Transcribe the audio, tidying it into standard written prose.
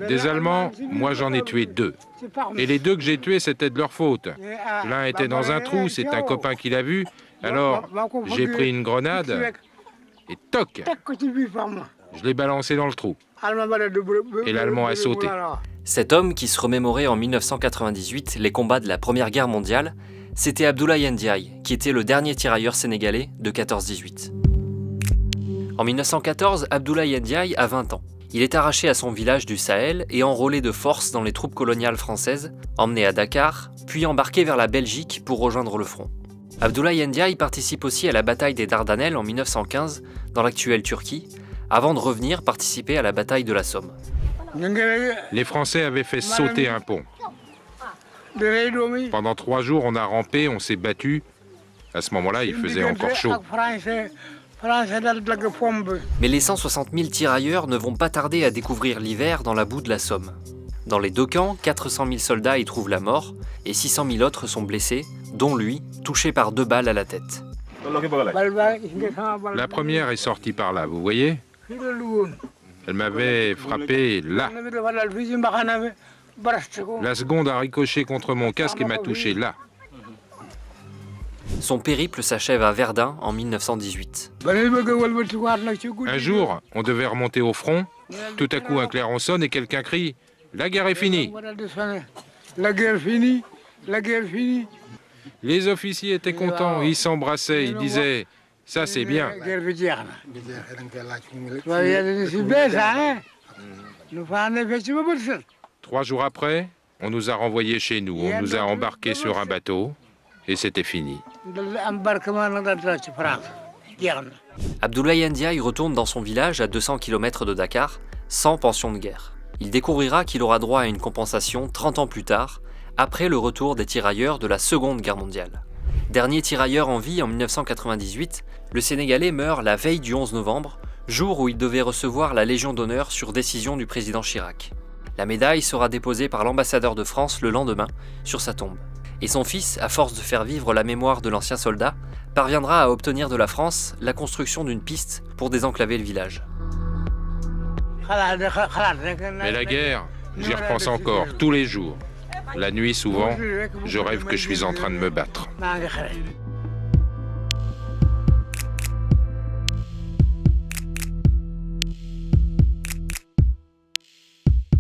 Des Allemands, moi j'en ai tué 2. Et les 2 que j'ai tués, c'était de leur faute. L'un était dans un trou, c'est un copain qui l'a vu. Alors, j'ai pris une grenade et toc, je l'ai balancé dans le trou. Et l'Allemand a sauté. Cet homme qui se remémorait en 1998 les combats de la Première Guerre mondiale, c'était Abdoulaye Ndiaye, qui était le dernier tirailleur sénégalais de 14-18. En 1914, Abdoulaye Ndiaye a 20 ans. Il est arraché à son village du Sahel et enrôlé de force dans les troupes coloniales françaises, emmené à Dakar, puis embarqué vers la Belgique pour rejoindre le front. Abdoulaye Ndiaye participe aussi à la bataille des Dardanelles en 1915, dans l'actuelle Turquie, avant de revenir participer à la bataille de la Somme. Les Français avaient fait sauter un pont. Pendant 3 jours, on a rampé, on s'est battu. À ce moment-là, il faisait encore chaud. Mais les 160 000 tirailleurs ne vont pas tarder à découvrir l'hiver dans la boue de la Somme. Dans les 2 camps, 400 000 soldats y trouvent la mort et 600 000 autres sont blessés, dont lui, touché par 2 balles à la tête. La première est sortie par là, vous voyez? Elle m'avait frappé là. La seconde a ricoché contre mon casque et m'a touché là. Son périple s'achève à Verdun en 1918. Un jour, on devait remonter au front. Tout à coup, un clairon sonne et quelqu'un crie « La guerre est finie !» La guerre finie, la guerre finie. Les officiers étaient contents, ils s'embrassaient, ils disaient « Ça, c'est bien !» 3 jours après, on nous a renvoyés chez nous, on nous a embarqués sur un bateau et c'était fini. Abdoulaye Ndiaye retourne dans son village à 200 km de Dakar, sans pension de guerre. Il découvrira qu'il aura droit à une compensation 30 ans plus tard, après le retour des tirailleurs de la Seconde Guerre mondiale. Dernier tirailleur en vie en 1998, le Sénégalais meurt la veille du 11 novembre, jour où il devait recevoir la Légion d'honneur sur décision du président Chirac. La médaille sera déposée par l'ambassadeur de France le lendemain sur sa tombe. Et son fils, à force de faire vivre la mémoire de l'ancien soldat, parviendra à obtenir de la France la construction d'une piste pour désenclaver le village. Mais la guerre, j'y repense encore, tous les jours. La nuit, souvent, je rêve que je suis en train de me battre.